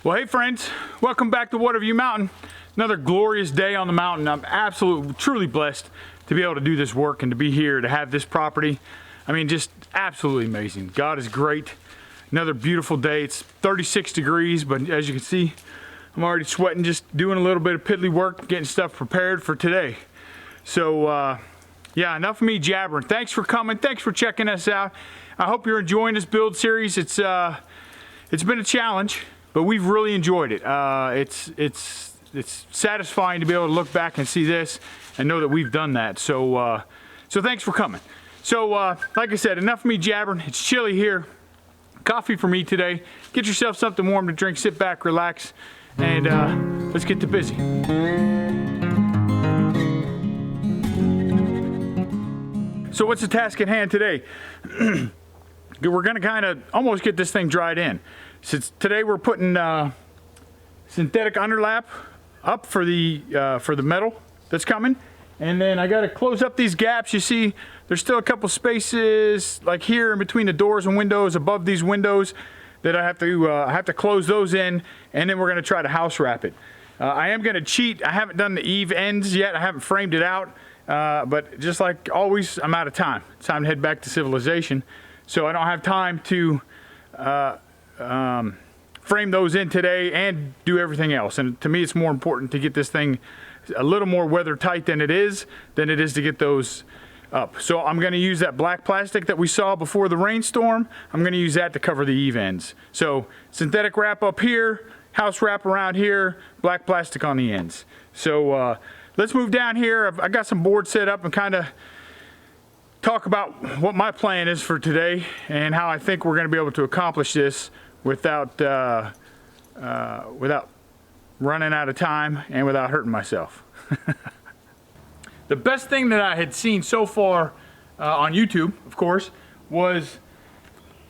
Well, hey friends, welcome back to Watavue Mountain. Another glorious day on the mountain. I'm absolutely, truly blessed to be able to do this work and to be here, to have this property. I mean, just absolutely amazing. God is great. Another beautiful day. It's 36 degrees, but as you can see, I'm already sweating, just doing a little bit of piddly work, getting stuff prepared for today. So, yeah, enough of me jabbering. Thanks for coming. Thanks for checking us out. I hope you're enjoying this build series. It's been a challenge, but we've really enjoyed it. It's satisfying to be able to look back and see this and know that we've done that. So thanks for coming. So like I said, enough of me jabbering. It's chilly here. Coffee for me today. Get yourself something warm to drink, sit back, relax, and let's get to busy. So what's the task at hand today? We're gonna kind of almost get this thing dried in. Since today we're putting synthetic underlap up for the metal that's coming, and then I got to close up these gaps. You see, there's still a couple spaces like here in between the doors and windows, above these windows, that I have to close those in, and then we're going to try to house wrap it. I am going to cheat. I haven't done the eave ends yet. I haven't framed it out, but just like always, I'm out of time. It's time to head back to civilization, so I don't have time to frame those in today and do everything else. And to me, it's more important to get this thing a little more weather tight than it is to get those up. So I'm going to use that black plastic that we saw before the rainstorm. I'm going to use that to cover the eave ends. So synthetic wrap up here, house wrap around here, black plastic on the ends. So let's move down here. I got some boards set up and kind of talk about what my plan is for today and how I think we're going to be able to accomplish this without running out of time and without hurting myself. The best thing that I had seen so far on YouTube, of course, was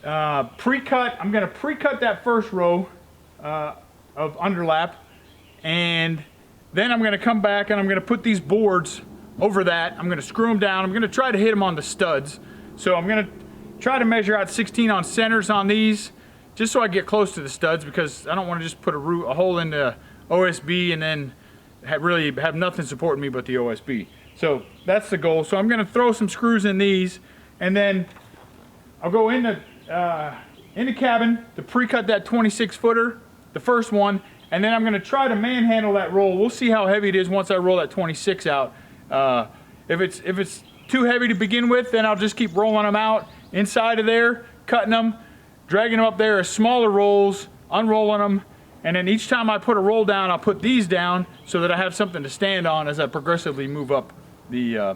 pre-cut. I'm going to pre-cut that first row of underlap, and then I'm going to come back and I'm going to put these boards over that. I'm going to screw them down. I'm going to try to hit them on the studs. So I'm going to try to measure out 16 on centers on these, just so I get close to the studs, because I don't want to just put a hole in the OSB and then really have nothing supporting me but the OSB. So that's the goal. So I'm going to throw some screws in these, and then I'll go in the cabin to pre-cut that 26-footer, the first one, and then I'm going to try to manhandle that roll. We'll see how heavy it is once I roll that 26 out. If it's too heavy to begin with, then I'll just keep rolling them out inside of there, cutting them, dragging them up there as smaller rolls, unrolling them, and then each time I put a roll down, I'll put these down so that I have something to stand on as I progressively move up the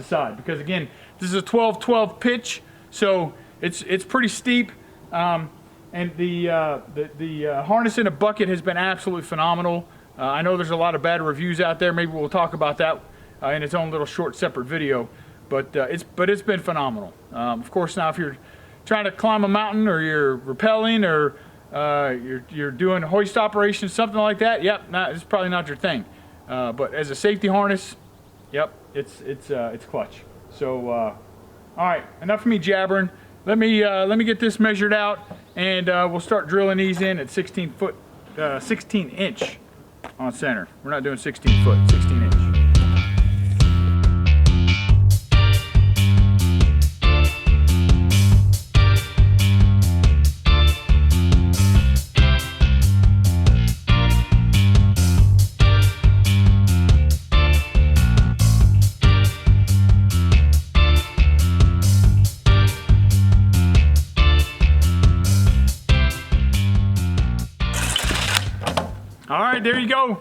side. Because again, this is a 12-12 pitch, so it's pretty steep, and the harness in a bucket has been absolutely phenomenal. I know there's a lot of bad reviews out there. Maybe we'll talk about that in its own little short separate video, but it's been phenomenal. Of course, now if you're trying to climb a mountain, or you're rappelling, or you're doing a hoist operation, something like that, yep, it's probably not your thing. But as a safety harness, yep, it's clutch. So all right, enough of me jabbering. Let me get this measured out, and we'll start drilling these in at 16 inch on center. We're not doing 16 foot, 16 inch. All right, there you go.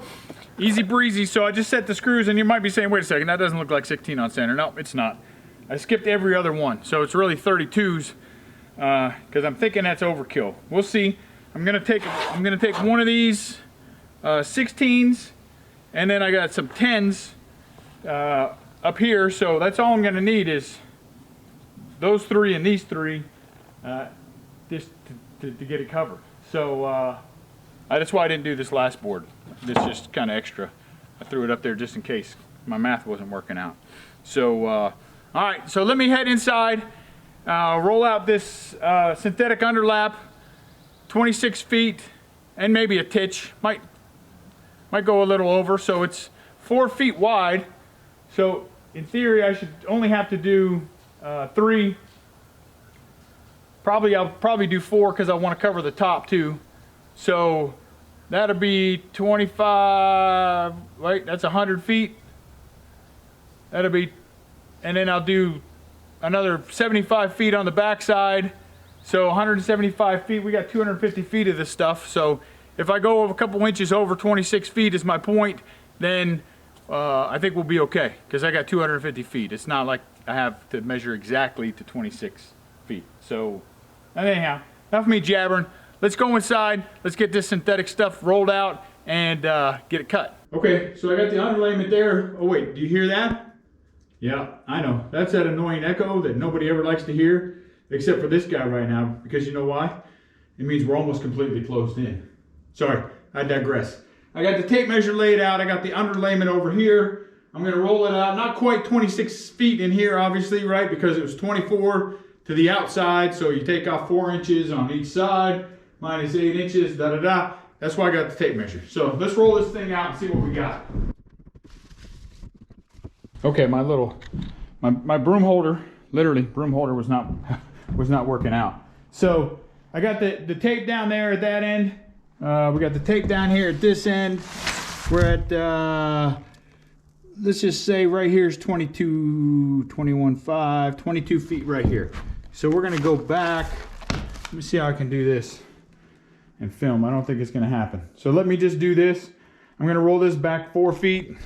Easy breezy. So I just set the screws, and you might be saying, wait a second, that doesn't look like 16 on center. No, it's not. I skipped every other one. So it's really 32s, because I'm thinking that's overkill. We'll see. I'm gonna take one of these 16s, and then I got some 10s up here. So that's all I'm gonna need is those three and these three, just to get it covered. So that's why I didn't do this last board. This is just kind of extra. I threw it up there just in case my math wasn't working out. So, all right, so let me head inside, roll out this synthetic underlap, 26 feet, and maybe a titch. Might go a little over. So it's 4 feet wide. So in theory, I should only have to do 3. I'll probably do 4 because I want to cover the top too. So that'll be 25. Wait, that's 100 feet. That'll be, and then I'll do another 75 feet on the backside. So 175 feet. We got 250 feet of this stuff. So if I go a couple inches over 26 feet is my point, then I think we'll be okay because I got 250 feet. It's not like I have to measure exactly to 26 feet. So anyhow, enough of me jabbering. Let's go inside. Let's get this synthetic stuff rolled out and get it cut. Okay, so I got the underlayment there. Oh wait, do you hear that? Yeah, I know. That's that annoying echo that nobody ever likes to hear, except for this guy right now, because you know why? It means we're almost completely closed in. Sorry, I digress. I got the tape measure laid out. I got the underlayment over here. I'm gonna roll it out. Not quite 26 feet in here, obviously, right? Because it was 24 to the outside. So you take off 4 inches on each side, minus 8 inches, da-da-da. That's why I got the tape measure. So let's roll this thing out and see what we got. Okay, my broom holder, literally broom holder was not working out. So I got the tape down there at that end. We got the tape down here at this end. We're at, let's just say right here is 22 feet right here. So we're gonna go back. Let me see how I can do this and film. I don't think it's gonna happen. So let me just do this. I'm gonna roll this back 4 feet,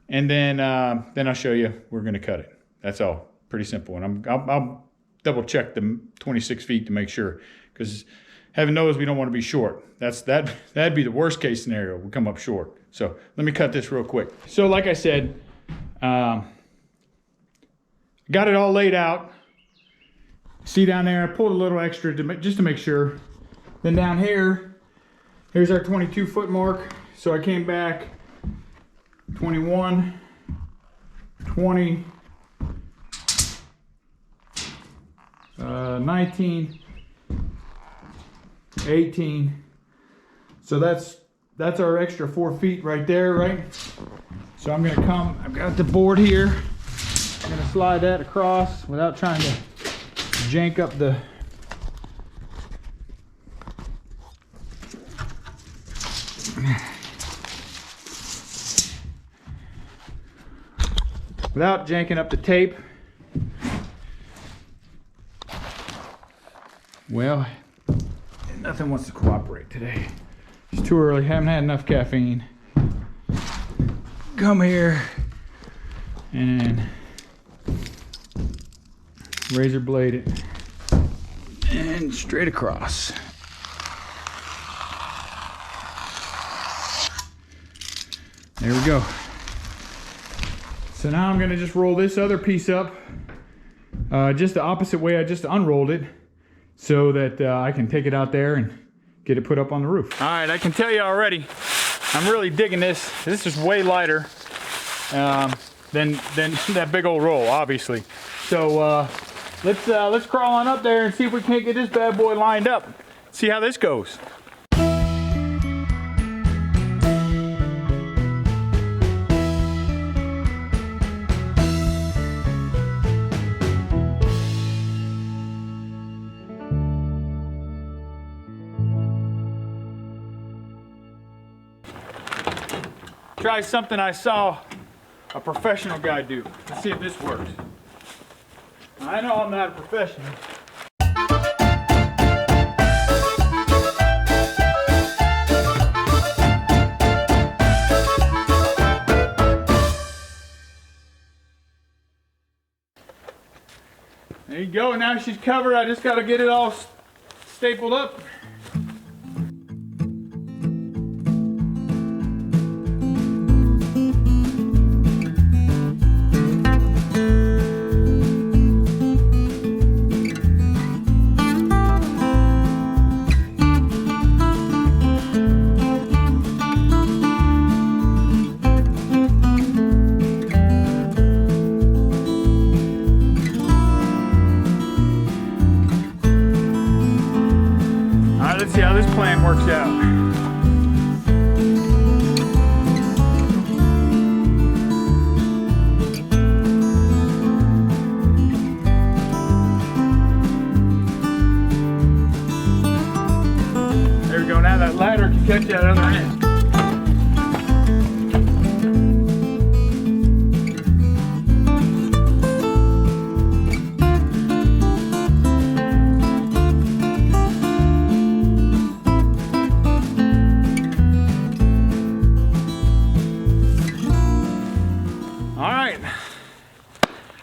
and then I'll show you we're gonna cut it. That's all, pretty simple. And I'll double check the 26 feet to make sure, because heaven knows we don't want to be short. That'd be the worst case scenario. We come up short. So let me cut this real quick. So like I said, got it all laid out. See down there, I pulled a little extra just to make sure. Then down here, here's our 22 foot mark. So I came back 21, 20, 19, 18. So that's our extra 4 feet right there, right? So I'm gonna come, I've got the board here. I'm gonna slide that across without trying to jank up the without janking up the tape. Well, nothing wants to cooperate today. It's too early, haven't had enough caffeine. Come here and razor blade it and straight across. There we go. So now I'm gonna just roll this other piece up just the opposite way I just unrolled it, so that I can take it out there and get it put up on the roof. All right, I can tell you already, I'm really digging this. This is way lighter than that big old roll, obviously. So let's crawl on up there and see if we can't get this bad boy lined up. See how this goes. Try something I saw a professional guy do. Let's see if this works. I know I'm not a professional. There you go, now she's covered. I just got to get it all stapled up. plan works out. There we go, now that ladder can catch that other end.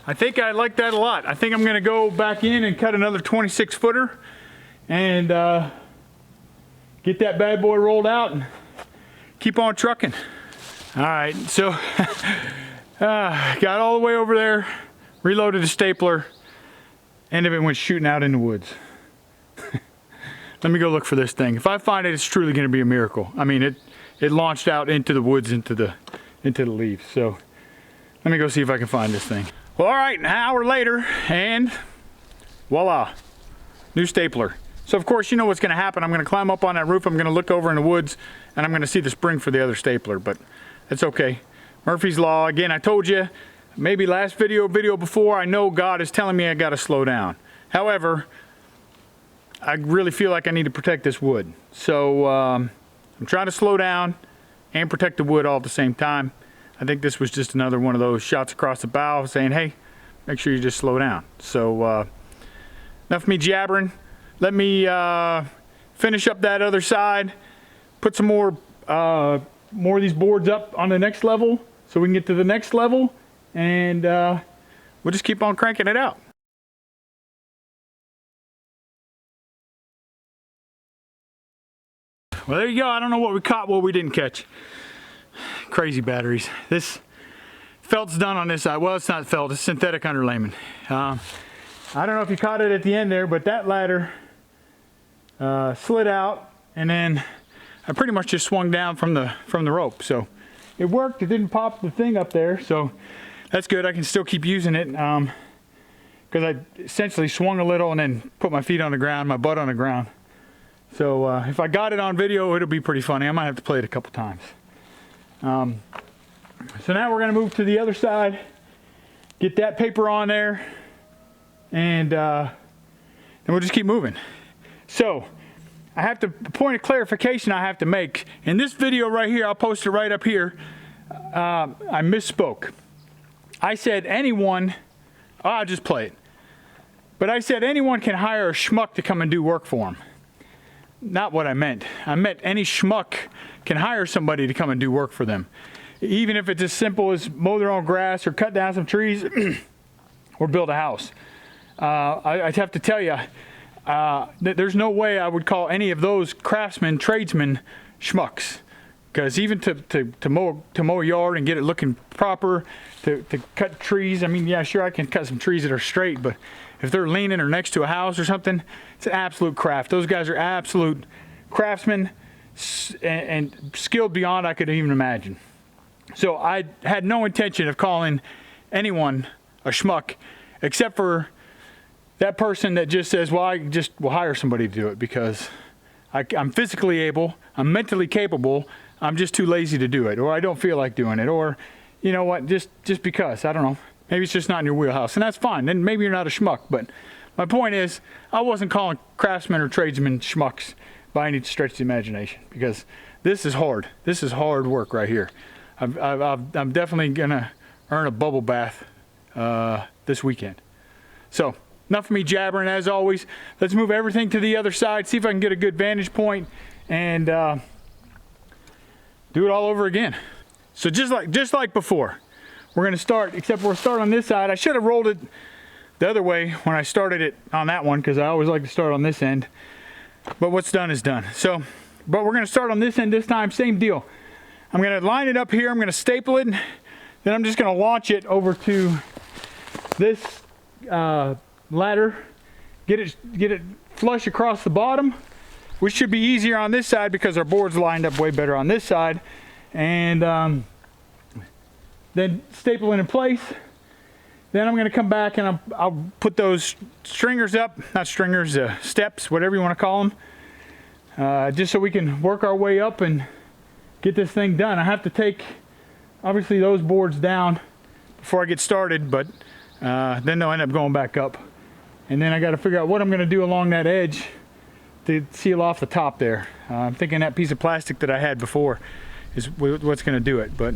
I think I like that a lot. I think I'm gonna go back in and cut another 26 footer and get that bad boy rolled out and keep on trucking. All right, so got all the way over there, reloaded the stapler, end of it went shooting out in the woods. Let me go look for this thing. If I find it, it's truly gonna be a miracle. I mean, it launched out into the woods, into the leaves. So let me go see if I can find this thing. Well, all right, an hour later, and voila, new stapler. So of course, you know what's gonna happen. I'm gonna climb up on that roof, I'm gonna look over in the woods, and I'm gonna see the spring for the other stapler, but that's okay. Murphy's Law, again, I told you, maybe last video before, I know God is telling me I gotta slow down. However, I really feel like I need to protect this wood. So I'm trying to slow down and protect the wood all at the same time. I think this was just another one of those shots across the bow saying, hey, make sure you just slow down. So enough of me jabbering. Let me finish up that other side, put some more of these boards up on the next level so we can get to the next level, and we'll just keep on cranking it out. Well, there you go. I don't know what we caught, what we didn't catch. Crazy batteries. This felt's done on this side. Well, it's not felt, it's synthetic underlayment. I don't know if you caught it at the end there, but that ladder slid out, and then I pretty much just swung down from the rope. So it worked. It didn't pop the thing up there, so that's good. I can still keep using it because I essentially swung a little and then put my feet on the ground, my butt on the ground. So if I got it on video, it'll be pretty funny. I might have to play it a couple times. So now we're going to move to the other side, get that paper on there, and we'll just keep moving. So I have to, a point of clarification I have to make. In this video right here, I'll post it right up here, I misspoke. I said anyone, I'll just play it. But I said anyone can hire a schmuck to come and do work for them. Not what I meant. I meant any schmuck can hire somebody to come and do work for them. Even if it's as simple as mow their own grass or cut down some trees or build a house. I have to tell you, there's no way I would call any of those craftsmen, tradesmen, schmucks. Because even to mow a yard and get it looking proper, to cut trees, I mean, yeah, sure, I can cut some trees that are straight, but if they're leaning or next to a house or something, it's an absolute craft. Those guys are absolute craftsmen and skilled beyond I could even imagine. So I had no intention of calling anyone a schmuck, except for that person that just says, well, I just will hire somebody to do it because I'm physically able, I'm mentally capable, I'm just too lazy to do it, or I don't feel like doing it, or you know what, just because, I don't know. Maybe it's just not in your wheelhouse, and that's fine. Then maybe you're not a schmuck, but my point is, I wasn't calling craftsmen or tradesmen schmucks by any stretch of the imagination, because this is hard. This is hard work right here. I'm definitely gonna earn a bubble bath this weekend. So enough of me jabbering as always. Let's move everything to the other side, see if I can get a good vantage point, and do it all over again. So just like before, we're gonna start, except we'll start on this side. I should have rolled it the other way when I started it on that one, because I always like to start on this end. But what's done is done. So, but we're gonna start on this end this time, same deal. I'm gonna line it up here, I'm gonna staple it, then I'm just gonna launch it over to this ladder, get it flush across the bottom, which should be easier on this side because our board's lined up way better on this side, and then staple it in place. Then I'm gonna come back and I'll put those stringers up, not stringers, steps, whatever you wanna call them. just so we can work our way up and get this thing done. I have to take obviously those boards down before I get started, but then they'll end up going back up. And then I got to figure out what I'm going to do along that edge to seal off the top there. I'm thinking that piece of plastic that I had before is what's going to do it. But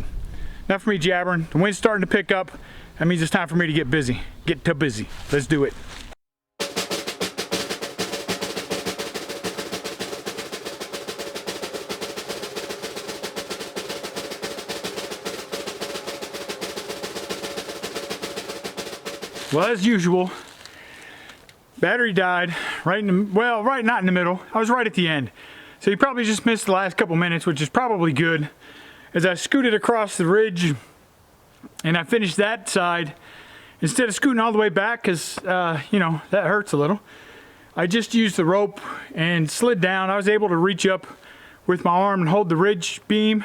enough for me jabbering. The wind's starting to pick up. That means it's time for me to get busy. Get too busy. Let's do it. Well, as usual, battery died right in the, well, right not in the middle. I was right at the end. So you probably just missed the last couple minutes, which is probably good. As I scooted across the ridge and I finished that side, instead of scooting all the way back, because, you know, that hurts a little, I just used the rope and slid down. I was able to reach up with my arm and hold the ridge beam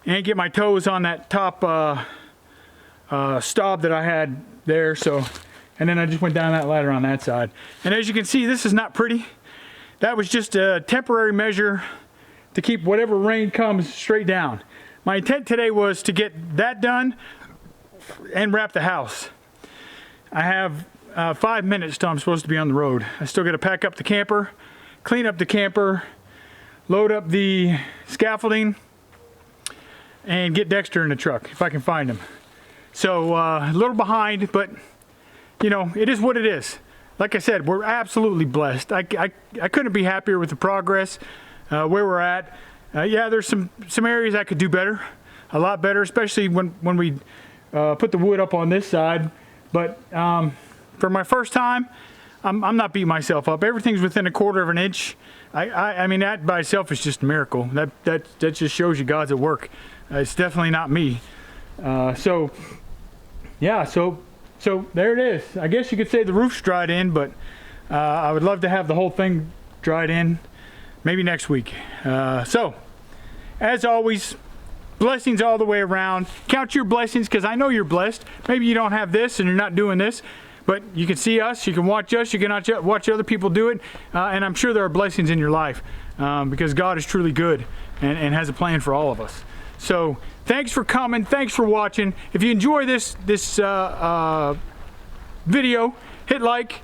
and get my toes on that top stop that I had there. So, and then I just went down that ladder on that side. And as you can see, this is not pretty. That was just a temporary measure to keep whatever rain comes straight down. My intent today was to get that done and wrap the house. I have 5 minutes till I'm supposed to be on the road. I still got to pack up the camper, clean up the camper, load up the scaffolding, and get Dexter in the truck if I can find him. So a little behind, but you know, it is what it is. Like I said, we're absolutely blessed. I couldn't be happier with the progress, where we're at. Yeah, there's some areas I could do better, a lot better, especially when we put the wood up on this side. But for my first time, I'm not beating myself up. Everything's within 1/4 of an inch. I mean, that by itself is just a miracle. That just shows you God's at work. It's definitely not me. So yeah, so there it is. I guess you could say the roof's dried in, but I would love to have the whole thing dried in maybe next week. So as always, blessings all the way around. Count your blessings, because I know you're blessed. Maybe you don't have this and you're not doing this, but you can see us, you can watch us, you can watch other people do it, and I'm sure there are blessings in your life, because God is truly good and has a plan for all of us. So thanks for coming, thanks for watching. If you enjoy this video, hit like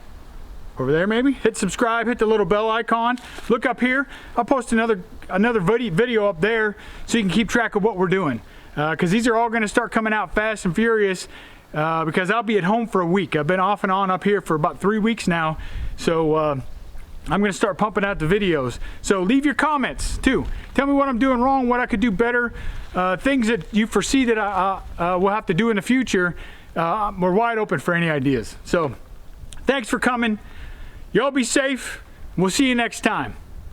over there, maybe hit subscribe, hit the little bell icon, look up here. I'll post another video up there so you can keep track of what we're doing, because these are all going to start coming out fast and furious, because I'll be at home for a week. I've been off and on up here for about 3 weeks now, so I'm going to start pumping out the videos. So leave your comments too. Tell me what I'm doing wrong, what I could do better, things that you foresee that I will have to do in the future. We're wide open for any ideas. So thanks for coming. Y'all be safe. We'll see you next time.